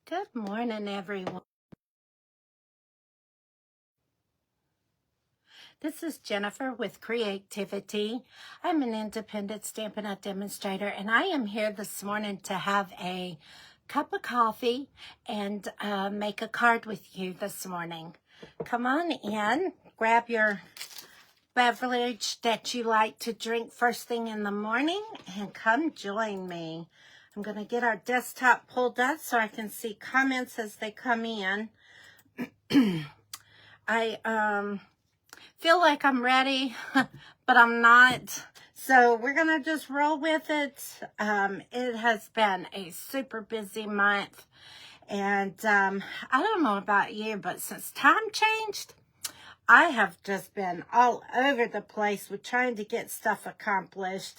Good morning, everyone. This is Jennifer with Creativity. I'm an independent Stampin' Up demonstrator, and I am here this morning to have a cup of coffee and make a card with you this morning. Come on in, grab your beverage that you like to drink first thing in the morning, and come join me. I'm going to get our desktop pulled up so I can see comments as they come in. I feel like I'm ready, but I'm not. So we're going to just roll with it. It has been a super busy month. And I don't know about you, but since time changed, I have just been all over the place with trying to get stuff accomplished.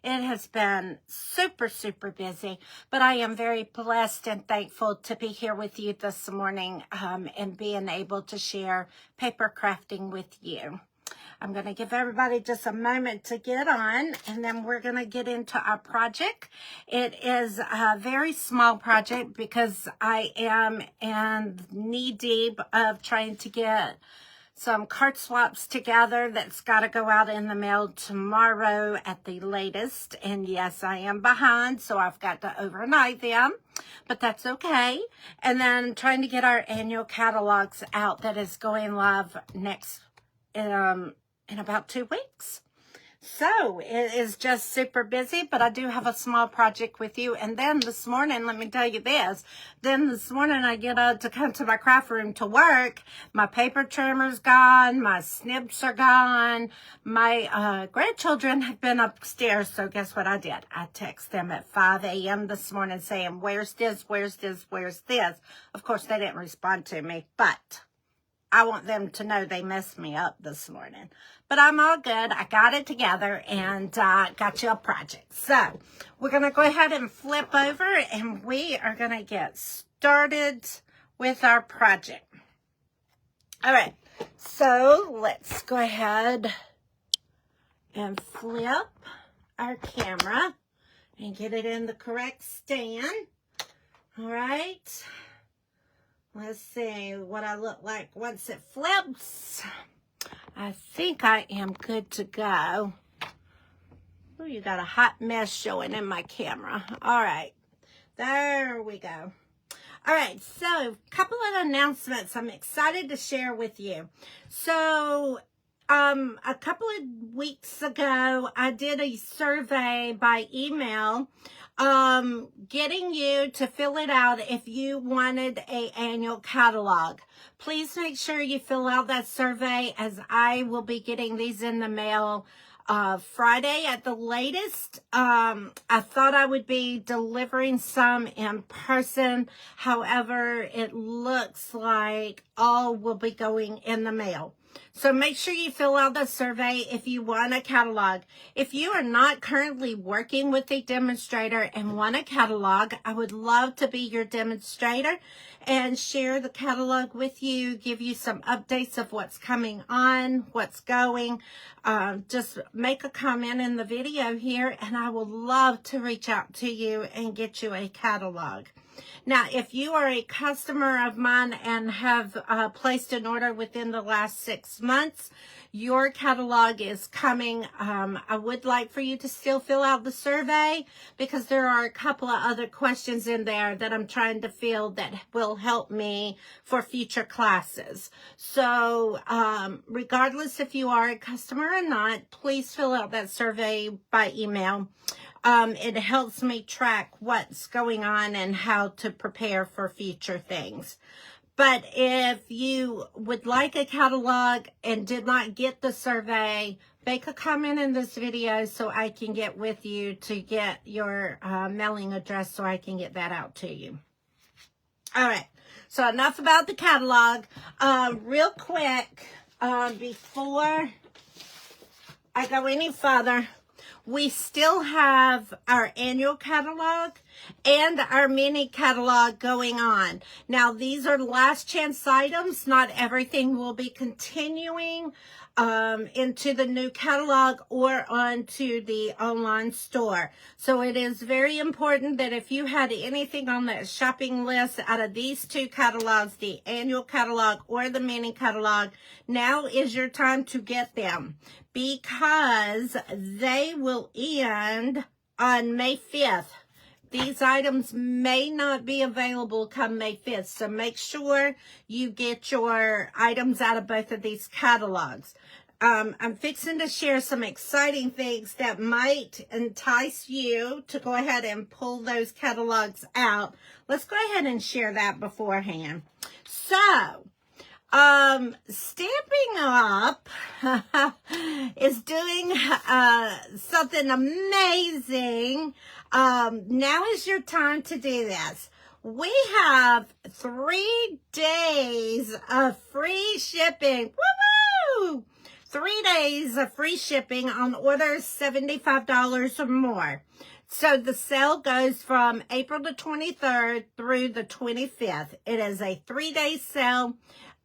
It has been super, super busy, but I am very blessed and thankful to be here with you this morning and being able to share paper crafting with you. I'm going to give everybody just a moment to get on, and then we're going to get into our project. It is a very small project because I am knee deep of trying to get some card swaps together that's got to go out in the mail tomorrow at the latest. And yes, I am behind, so I've got to overnight them, but that's okay. And then trying to get our annual catalogs out that is going live next in about 2 weeks. So it is just super busy, but I do have a small project with you. And then this morning, let me tell you this, then this morning I get up to come to my craft room to work. My paper trimmer's gone. My snips are gone. My grandchildren have been upstairs. So guess what I did? I text them at 5 a.m. this morning saying, where's this, where's this, where's this? Of course, they didn't respond to me, but I want them to know they messed me up this morning. But I'm all good. I got it together and got you a project. So we're going to go ahead and flip over and we are going to get started with our project. All right. So let's go ahead and flip our camera and get it in the correct stand. All right. Let's see what I look like once it flips. I think I am good to go. Oh, you got a hot mess showing in my camera. All right. There we go. All right. So, a couple of announcements I'm excited to share with you. So, a couple of weeks ago, I did a survey by email getting you to fill it out if you wanted an annual catalog. Please make sure you fill out that survey, as I will be getting these in the mail Friday at the latest. I thought I would be delivering some in person. However, it looks like all will be going in the mail. So make sure you fill out the survey if you want a catalog. If you are not currently working with a demonstrator and want a catalog, I would love to be your demonstrator and share the catalog with you, give you some updates of what's coming on, what's going. Just make a comment in the video here and I will love to reach out to you and get you a catalog. Now, if you are a customer of mine and have placed an order within the last 6 months, your catalog is coming. I would like for you to still fill out the survey because there are a couple of other questions in there that I'm trying to fill that will help me for future classes. So regardless if you are a customer or not, please fill out that survey by email. It helps me track what's going on and how to prepare for future things. But if you would like a catalog and did not get the survey, make a comment in this video so I can get with you to get your mailing address so I can get that out to you. All right, so enough about the catalog. Real quick, before I go any further, we still have our annual catalog and our mini catalog going on. Now, these are last chance items. Not everything will be continuing. into the new catalog or onto the online store. So it is very important that if you had anything on that shopping list out of these two catalogs, the annual catalog or the mini catalog, now is your time to get them, because they will end on May 5th. These items may not be available come May 5th, so make sure you get your items out of both of these catalogs. I'm fixing to share some exciting things that might entice you to go ahead and pull those catalogs out. Let's go ahead and share that beforehand. So, Stampin' Up is doing something amazing. Now is your time to do this. We have 3 days of free shipping. Woo-woo! 3 days of free shipping on orders $75 or more. So the sale goes from April the 23rd through the 25th. It is a 3-day sale.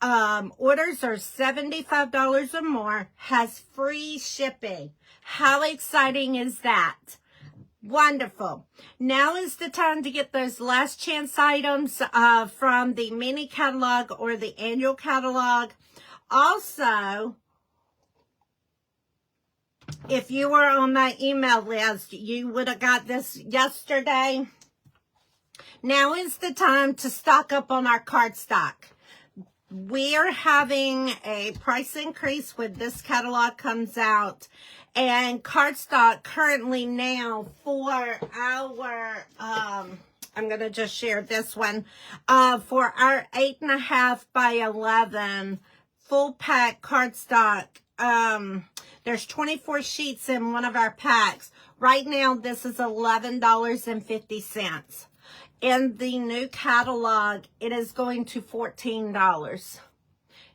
Orders are $75 or more, has free shipping. How exciting is that? Wonderful. Now is the time to get those last chance items from the mini catalog or the annual catalog. Also, if you were on my email list, you would have got this yesterday. Now is the time to stock up on our cardstock. We are having a price increase when this catalog comes out, and cardstock currently now for our, I'm going to just share this one, for our 8.5 by 11 full pack cardstock, there's 24 sheets in one of our packs. Right now, this is $11.50. In the new catalog, it is going to $14.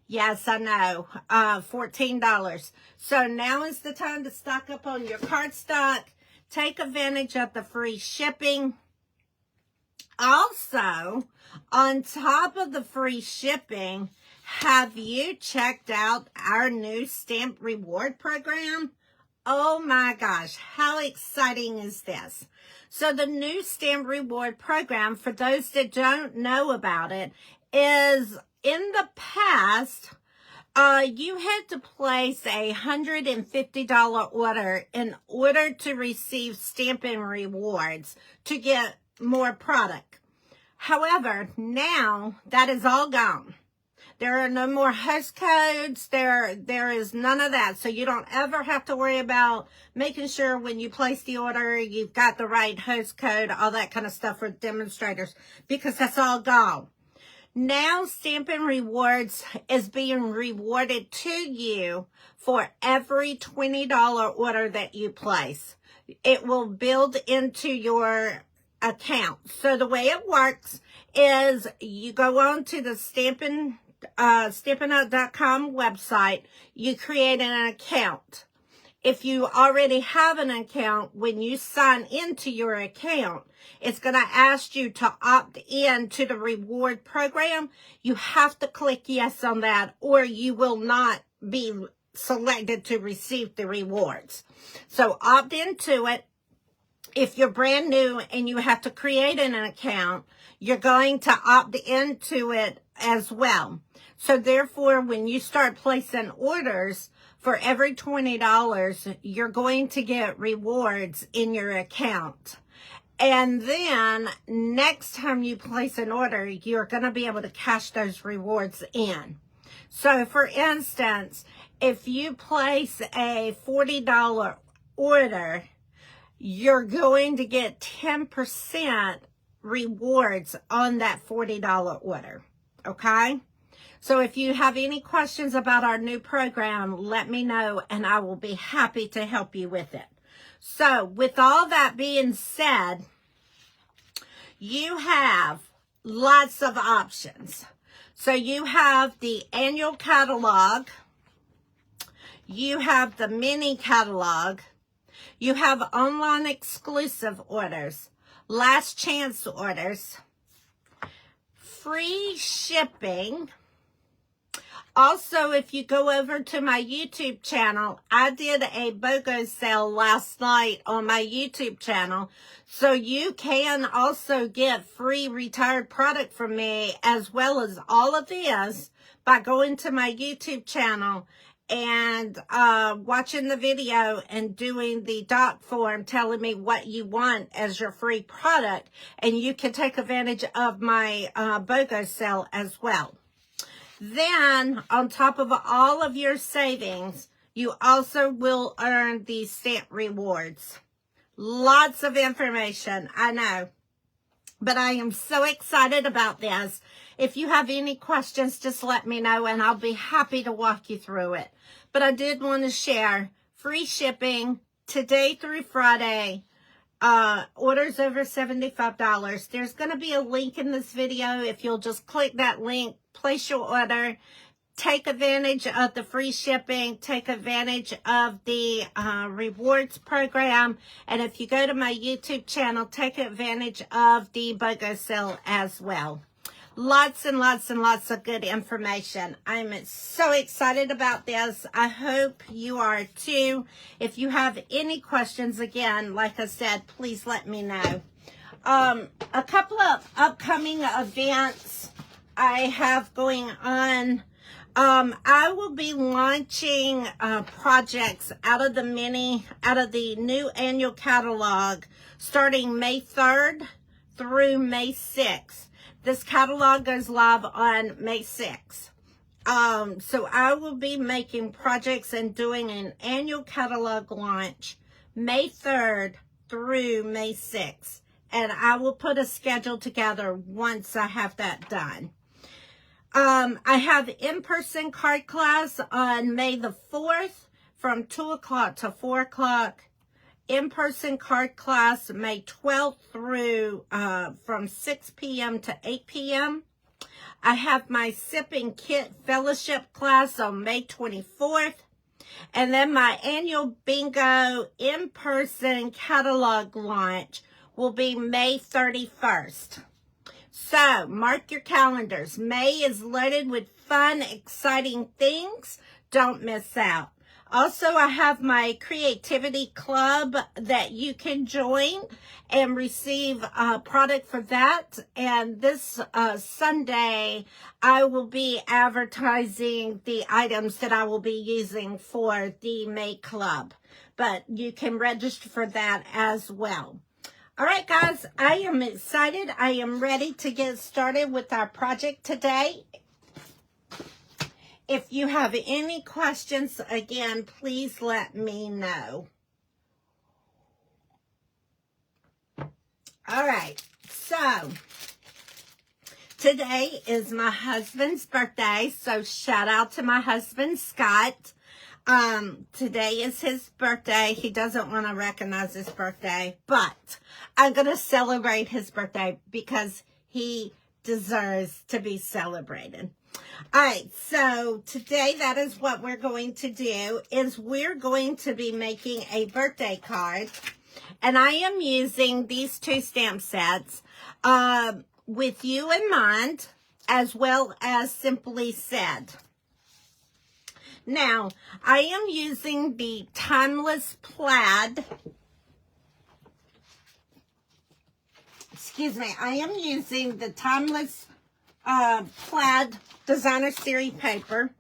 Yes, I know, $14. So now is the time to stock up on your cardstock. Take advantage of the free shipping. Also, on top of the free shipping, have you checked out our new stamp reward program? Oh my gosh, how exciting is this? So the new stamp reward program, for those that don't know about it, is in the past, you had to place a $150 order in order to receive Stampin' Rewards to get more product. However, now that is all gone. There are no more host codes. There is none of that. So you don't ever have to worry about making sure when you place the order, you've got the right host code, all that kind of stuff for demonstrators, because that's all gone. Now Stampin' Rewards is being rewarded to you for every $20 order that you place. It will build into your account. So the way it works is you go on to the StampinUp.com website, you create an account. If you already have an account, when you sign into your account, it's going to ask you to opt in to the reward program. You have to click yes on that, or you will not be selected to receive the rewards. So opt into it. If you're brand new and you have to create an account, you're going to opt into it as well. So therefore, when you start placing orders, for every $20, you're going to get rewards in your account. And then next time you place an order, you're going to be able to cash those rewards in. So for instance, if you place a $40 order, you're going to get 10% rewards on that $40 order. Okay? So if you have any questions about our new program, let me know and I will be happy to help you with it. So with all that being said, you have lots of options. So you have the annual catalog, you have the mini catalog, you have online exclusive orders, last chance orders, free shipping, Also, if you go over to my YouTube channel, I did a BOGO sale last night on my YouTube channel. So you can also get free retired product from me, as well as all of this, by going to my YouTube channel and watching the video and doing the doc form telling me what you want as your free product. And you can take advantage of my BOGO sale as well. Then, on top of all of your savings, you also will earn these stamp rewards. Lots of information, I know. But I am so excited about this. If you have any questions, just let me know and I'll be happy to walk you through it. But I did want to share free shipping today through Friday. Orders over $75. There's going to be a link in this video. If you'll just click that link, place your order, take advantage of the free shipping, take advantage of the rewards program, and if you go to my YouTube channel, take advantage of the BOGO sale as well. Lots and lots and lots of good information. I'm so excited about this. I hope you are too. If you have any questions, again, like I said, please let me know. A couple of upcoming events I have going on. I will be launching projects out of the new annual catalog starting May 3rd through May 6th. This catalog goes live on May 6th. So I will be making projects and doing an annual catalog launch May 3rd through May 6th. And I will put a schedule together once I have that done. I have in-person card class on May the 4th from 2 o'clock to 4 o'clock. In-person card class May 12th through from 6 p.m. to 8 p.m. I have my Sip and Kit fellowship class on May 24th. And then my annual bingo in-person catalog launch will be May 31st. So mark your calendars. May is loaded with fun, exciting things. Don't miss out. Also, I have my creativity club that you can join and receive a product for that. And this Sunday, I will be advertising the items that I will be using for the May Club. But you can register for that as well. All right, guys, I am excited. I am ready to get started with our project today. If you have any questions, again, please let me know. All right, so today is my husband's birthday, so shout out to my husband, Scott. Today is his birthday. He doesn't want to recognize his birthday, but I'm going to celebrate his birthday because he deserves to be celebrated. All right, so today that is what we're going to do, is we're going to be making a birthday card. And I am using these two stamp sets with you in mind, as well as Simply Said. Now, I am using the Timeless Plaid. Excuse me, I am using the Timeless Plaid Designer Series paper,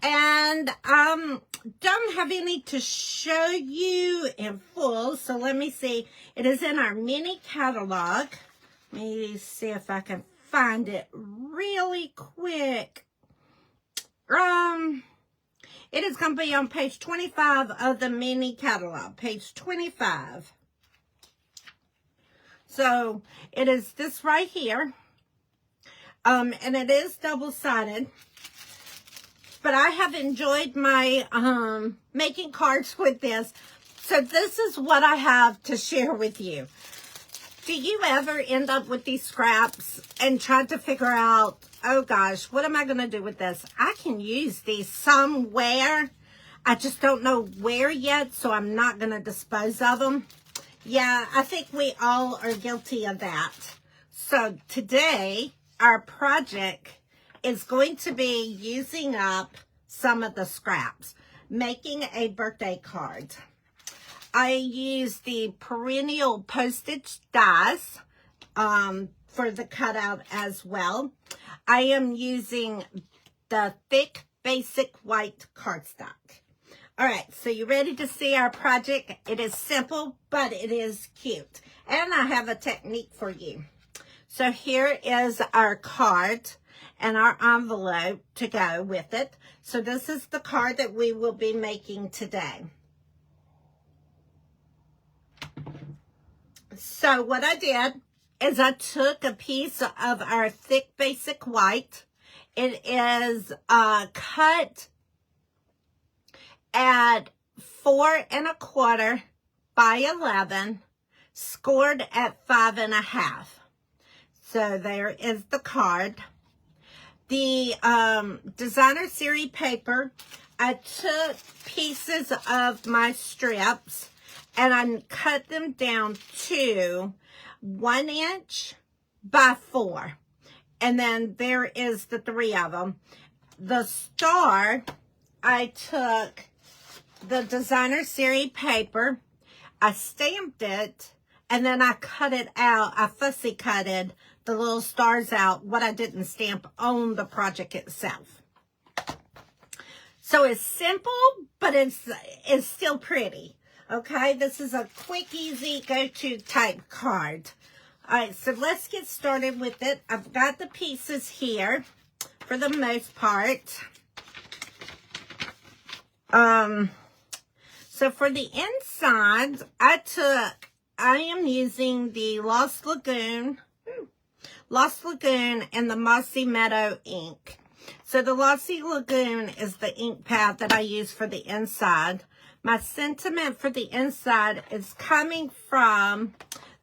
and don't have any to show you in full, so let me see. It is in our mini catalog. Let me see if I can find it really quick. It is going to be on page 25 of the mini catalog, page 25. So it is this right here. And it is double-sided, but I have enjoyed my making cards with this. So this is what I have to share with you. Do you ever end up with these scraps and try to figure out, oh gosh, what am I going to do with this? I can use these somewhere. I just don't know where yet, so I'm not going to dispose of them. Yeah, I think we all are guilty of that. So today, our project, is going to be using up some of the scraps, making a birthday card. I use the perennial postage dies for the cutout as well. I am using the thick basic white cardstock. All right, so you ready to see our project? It is simple, but it is cute. And I have a technique for you. So here is our card and our envelope to go with it. So this is the card that we will be making today. So what I did is I took a piece of our thick basic white. It is cut at 4 1/4 by 11, scored at 5 1/2. So there is the card. The designer series paper, I took pieces of my strips and I cut them down to 1 inch by 4. And then there is the 3 of them. The star, I took the designer series paper, I stamped it, and then I cut it out. I fussy cutted the little stars out, what I didn't stamp on the project itself. So it's simple, but it's still pretty. Okay, this is a quick, easy, go-to type card. All right, so let's get started with it. I've got the pieces here for the most part. So for the inside, I am using the Lost Lagoon and the Mossy Meadow ink. So the Mossy Lagoon is the ink pad that I use for the inside. My sentiment for the inside is coming from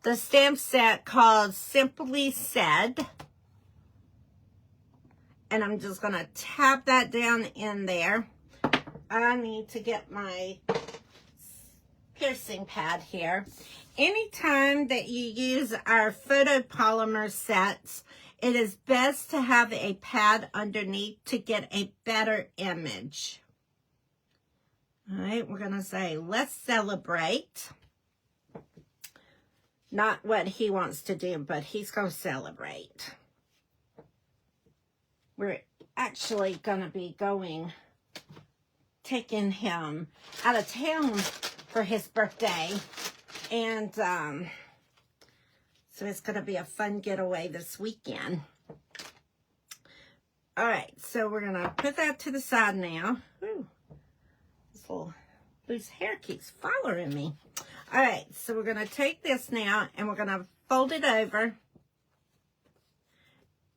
the stamp set called Simply Said. And I'm just going to tap that down in there. I need to get my piercing pad here. Anytime that you use our photopolymer sets, it is best to have a pad underneath to get a better image. All right, we're going to say, let's celebrate. Not what he wants to do, but he's going to celebrate. We're actually going to be taking him out of town for his birthday. And so it's going to be a fun getaway this weekend. All right, so we're going to put that to the side now. Ooh, this little loose hair keeps following me. All right, so we're going to take this now and we're going to fold it over.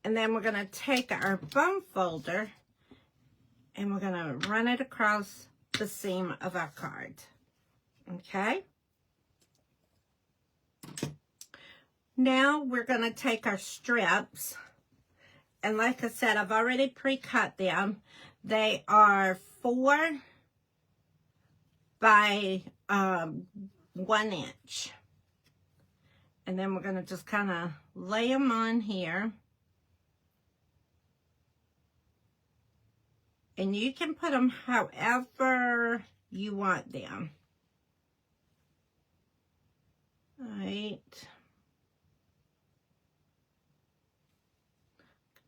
And then we're going to take our bone folder and we're going to run it across the seam of our card. Okay? Now we're going to take our strips. And like I said, I've already pre-cut them. They are 4 by 1 inch. And then we're going to just kind of lay them on here. And you can put them however you want them. All right.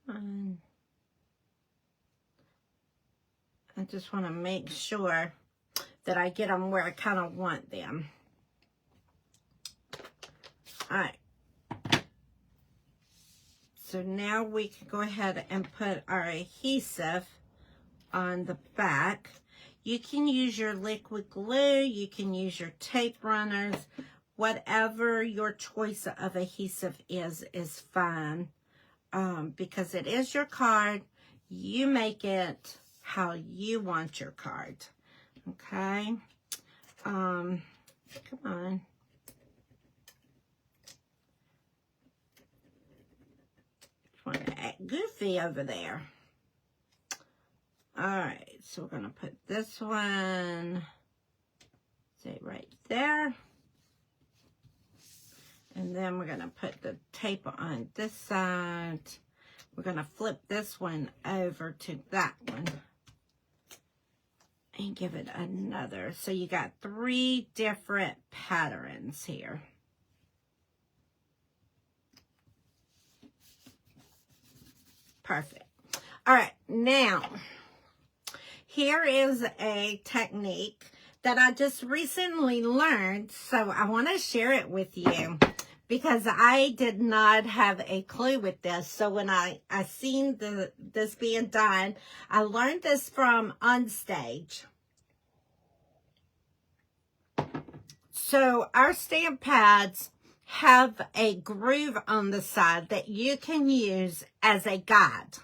Come on. I just want to make sure that I get them where I kind of want them. All right. So now we can go ahead and put our adhesive on the back. You can use your liquid glue, you can use your tape runners, whatever your choice of adhesive is fine. Because it is your card, you make it how you want your card. Okay? Come on. Trying to act goofy over there. All right, so we're going to put this one, say right there. And then we're going to put the tape on this side. we're going to flip this one over to that one and give it another. So you got 3 different patterns here. Perfect. All right, now here is a technique that I just recently learned, so I want to share it with you because I did not have a clue with this. So when I seen this being done, I learned this from Unstage. So our stamp pads have a groove on the side that you can use as a guide.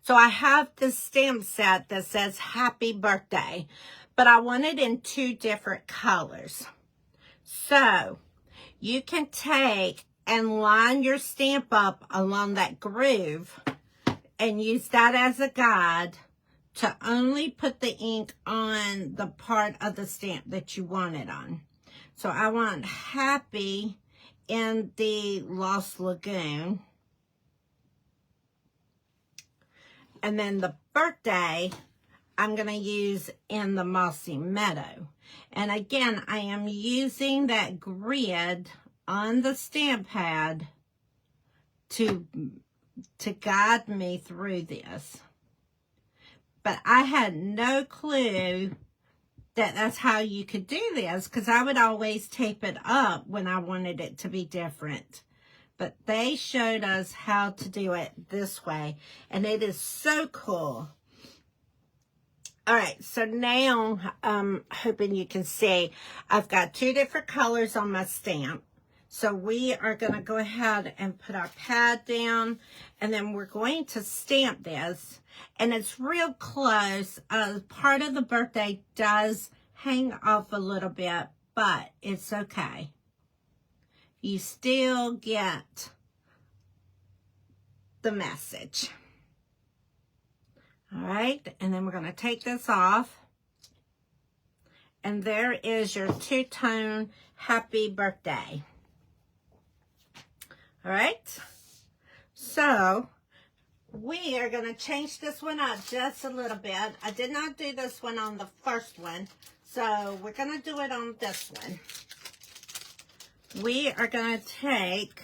So I have this stamp set that says happy birthday, but I want it in 2 different colors. So you can take and line your stamp up along that groove and use that as a guide to only put the ink on the part of the stamp that you want it on. So I want happy in the Lost Lagoon. And then the birthday, I'm going to use in the Mossy Meadow. And again, I am using that grid on the stamp pad to guide me through this. But I had no clue that that's how you could do this, because I would always tape it up when I wanted it to be different. But they showed us how to do it this way, and it is so cool. All right, so now I'm hoping you can see I've got 2 different colors on my stamp. So we are going to go ahead and put our pad down, and then we're going to stamp this. And it's real close. Part of the birthday does hang off a little bit, but it's okay. You still get the message. All right, and then we're going to take this off. And there is your 2-tone happy birthday. All right, so we are going to change this one up just a little bit. I did not do this one on the first one, so we're going to do it on this one. We are going to take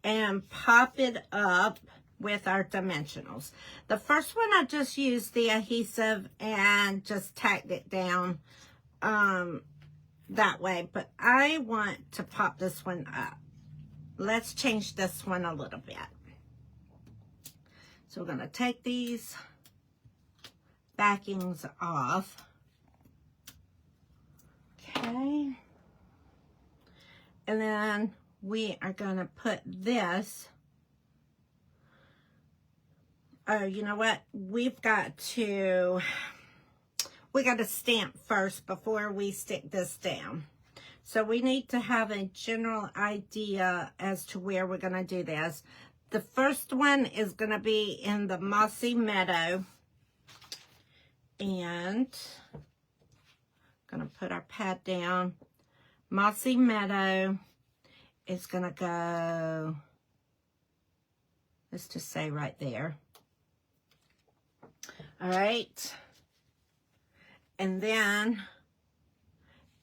and pop it up with our dimensionals. The first one, I just used the adhesive and just tacked it down that way, but I want to pop this one up. Let's change this one a little bit. So we're going to take these backings off. Okay. And then we are going to put this. Oh, you know what? We got to stamp first before we stick this down. So we need to have a general idea as to where we're going to do this. The first one is going to be in the Mossy Meadow. And I'm going to put our pad down. Mossy Meadow is going to go, let's just say right there. All right. And then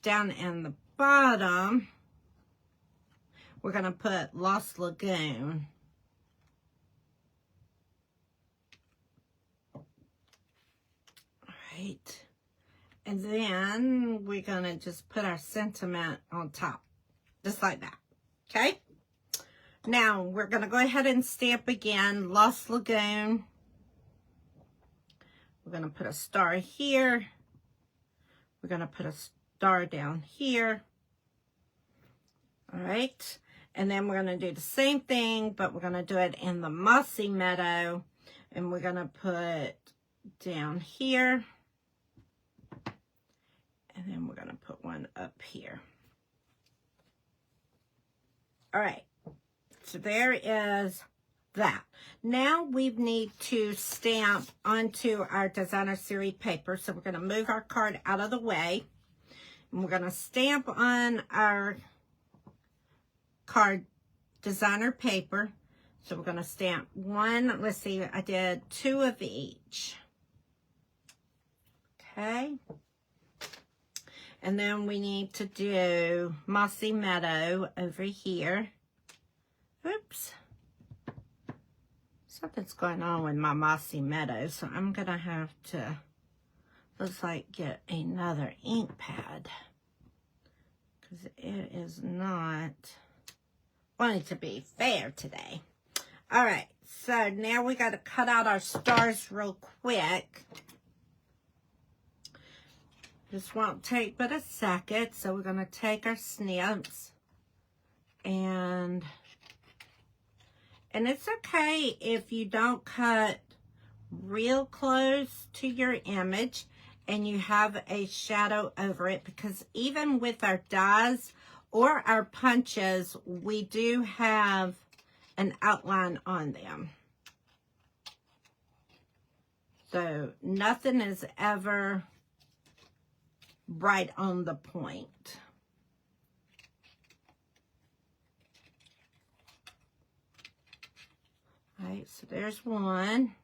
down in the bottom, we're going to put Lost Lagoon. All right. And then we're going to just put our sentiment on top, just like that. Okay? Now, we're going to go ahead and stamp again, Lost Lagoon. We're going to put a star here. We're going to put a star down here. All right. And then we're going to do the same thing, but we're going to do it in the Mossy Meadow. And we're going to put down here. And then we're going to put one up here. All right. So there is that. Now we need to stamp onto our designer series paper. So we're going to move our card out of the way. And we're going to stamp on our card designer paper. So we're going to stamp one. Let's see, I did 2 of each. Okay. And then we need to do Mossy Meadow over here. Oops. Something's going on with my Mossy Meadow, so I'm going to have to, looks like, get another ink pad. Because it is not wanting to be fair today. All right, so now we got to cut out our stars real quick. This won't take but a second, so we're going to take our snips, and it's okay if you don't cut real close to your image and you have a shadow over it, because even with our dies or our punches, we do have an outline on them. So nothing is ever right on the point. All right, so there's one.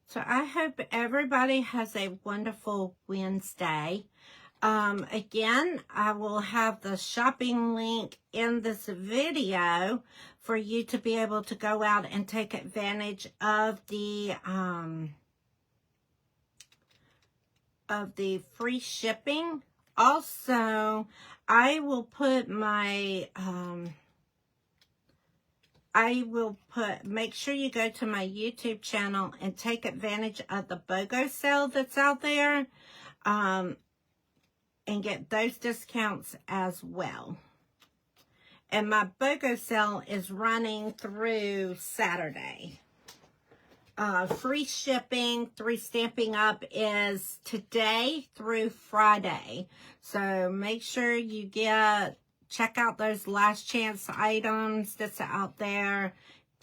So I hope everybody has a wonderful Wednesday. Again, I will have the shopping link in this video for you to be able to go out and take advantage of the free shipping. Also, I will put my make sure you go to my YouTube channel and take advantage of the BOGO sale that's out there, and get those discounts as well. And my BOGO sale is running through Saturday. Free shipping through Stampin' Up is today through Friday. So make sure you check out those last chance items that's out there.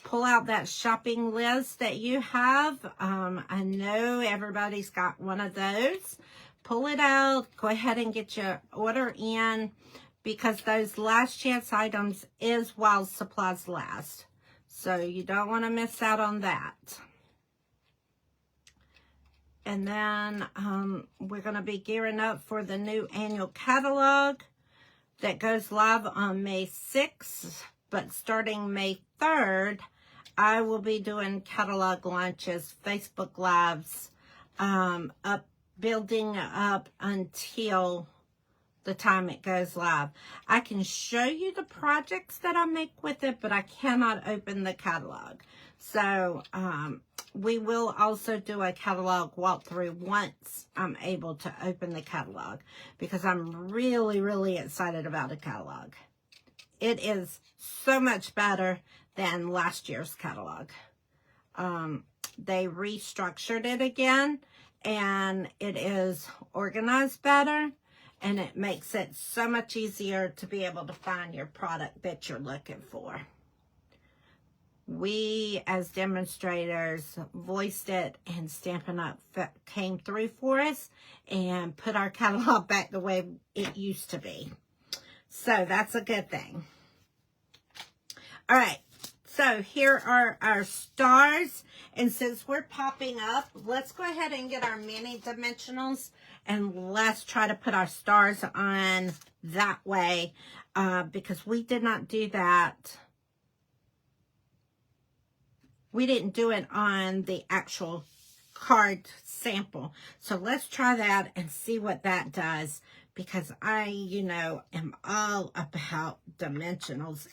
Pull out that shopping list that you have. I know everybody's got one of those. Pull it out. Go ahead and get your order in, because those last chance items is while supplies last. So you don't want to miss out on that. And then we're going to be gearing up for the new annual catalog that goes live on May 6th. But starting May 3rd, I will be doing catalog launches, Facebook Lives, building up until the time it goes live. I can show you the projects that I make with it, but I cannot open the catalog. So we will also do a catalog walkthrough once I'm able to open the catalog, because I'm really, really excited about the catalog. It is so much better than last year's catalog. They restructured it again, and it is organized better, and it makes it so much easier to be able to find your product that you're looking for. We, as demonstrators, voiced it, and Stampin' Up came through for us and put our catalog back the way it used to be. So that's a good thing. All right, so here are our stars. And since we're popping up, let's go ahead and get our mini dimensionals, and let's try to put our stars on that way, because we did not do that. We didn't do it on the actual card sample. So let's try that and see what that does, because I, am all about dimensionals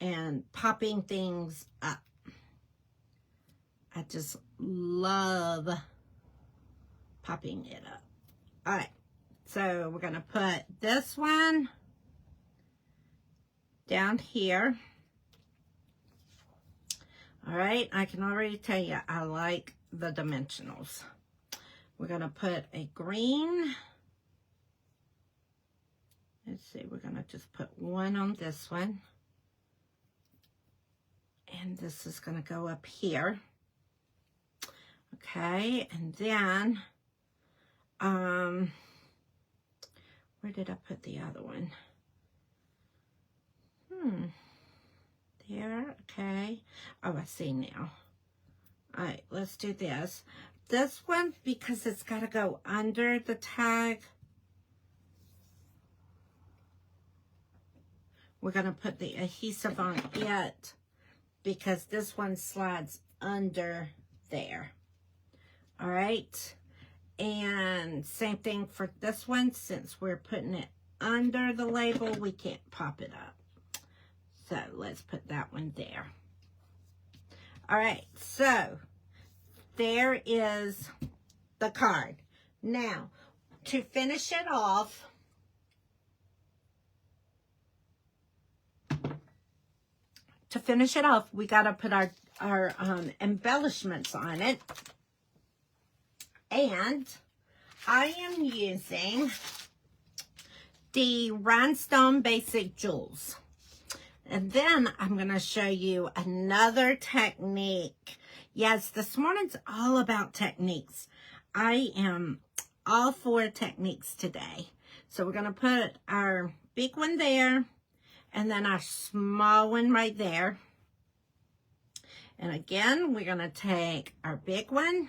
and popping things up. I just love popping it up. All right, so we're going to put this one down here. All right, I can already tell you I like the dimensionals. We're going to put a green. Let's see, we're going to just put one on this one. And this is going to go up here. Okay, and then where did I put the other one? There, okay. Oh, I see now. All right, let's do this. This one, because it's got to go under the tag, we're going to put the adhesive on it because this one slides under there. All right. And same thing for this one. Since we're putting it under the label, we can't pop it up. So let's put that one there. All right. So there is the card. Now, to finish it off, we got to put our embellishments on it. And I am using the Rhinestone Basic Jewels. And then I'm going to show you another technique. Yes, this morning's all about techniques. I am all for techniques today. So we're going to put our big one there and then our small one right there. And again, we're going to take our big one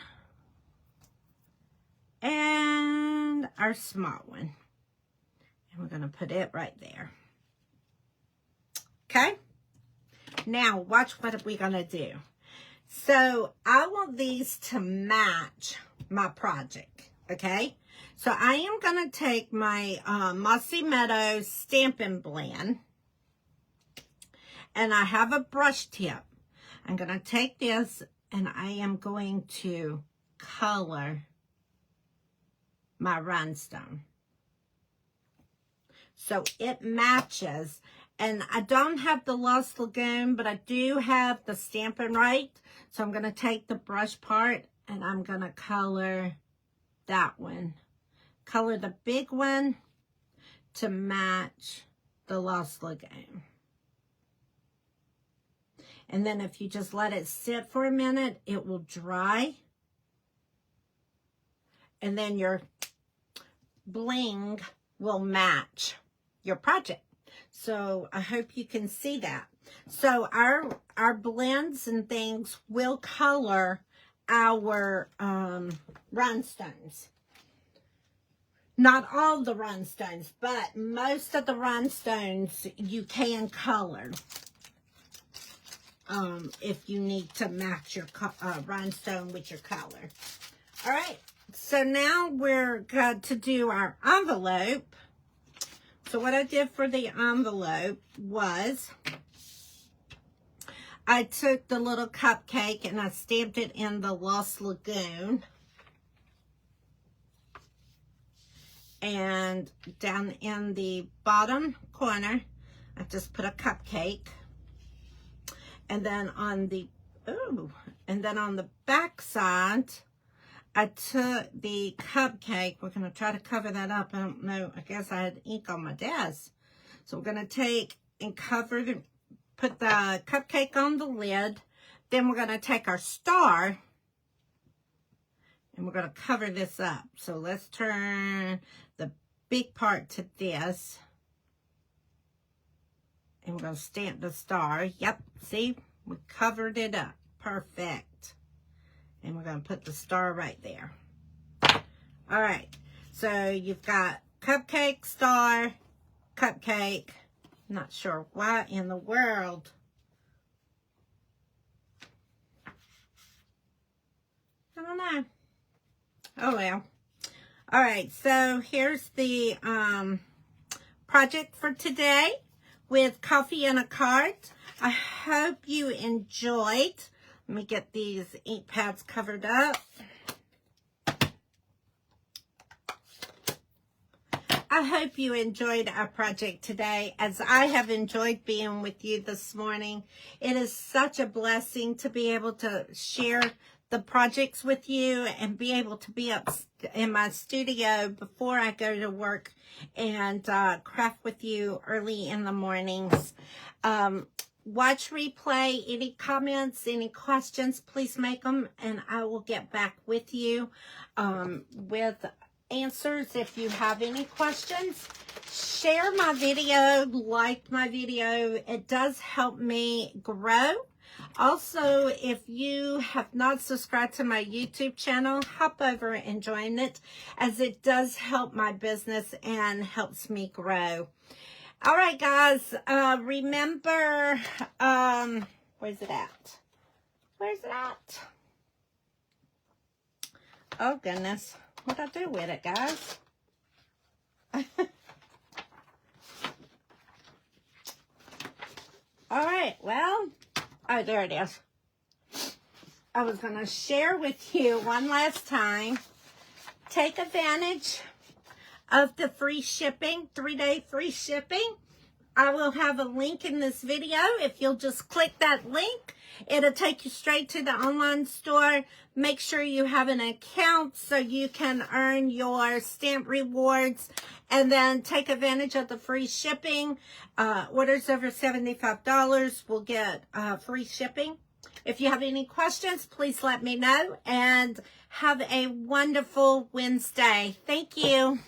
and our small one. And we're going to put it right there. Okay? Now, watch what we're going to do. So, I want these to match my project. Okay? So, I am going to take my Mossy Meadow Stampin' Blend. And I have a brush tip. I'm going to take this and I am going to color my rhinestone. So it matches. And I don't have the Lost Lagoon, but I do have the Stampin' Right. So I'm going to take the brush part and I'm going to color that one. Color the big one to match the Lost Lagoon. And then if you just let it sit for a minute, it will dry. And then your bling will match your project. So I hope you can see that. So our blends and things will color our rhinestones. Not all the rhinestones, but most of the rhinestones you can color. If you need to match your rhinestone with your color. All right, so now we're going to do our envelope. So what I did for the envelope was I took the little cupcake and I stamped it in the Lost Lagoon. And down in the bottom corner, I just put a cupcake. And then on the, back side, I took the cupcake. We're going to try to cover that up. I don't know. I guess I had ink on my desk. So we're going to take and put the cupcake on the lid. Then we're going to take our star and we're going to cover this up. So let's turn the big part to this. And we're going to stamp the star. Yep, see? We covered it up. Perfect. And we're going to put the star right there. All right. So you've got cupcake, star, cupcake. Not sure why in the world. I don't know. Oh, well. All right. So here's the project for today with coffee and a card. I hope you enjoyed. Let me get these ink pads covered up. I hope you enjoyed our project today, as I have enjoyed being with you this morning. It is such a blessing to be able to share the projects with you and be able to be up in my studio before I go to work and craft with you early in the mornings. Watch replay. Any comments, any questions, please make them and I will get back with you with answers if you have any questions. Share my video, like my video. It does help me grow. Also, if you have not subscribed to my YouTube channel, hop over and join it, as it does help my business and helps me grow. All right, guys, remember, where's it at? Where's it at? Oh, goodness. What'd I do with it, guys? All right, well, oh, there it is. I was going to share with you one last time. Take advantage of the free shipping, 3-day free shipping. I will have a link in this video. If you'll just click that link, it'll take you straight to the online store. Make sure you have an account so you can earn your stamp rewards, and then take advantage of the free shipping. Orders over $75 will get free shipping. If you have any questions, please let me know, and have a wonderful Wednesday. Thank you.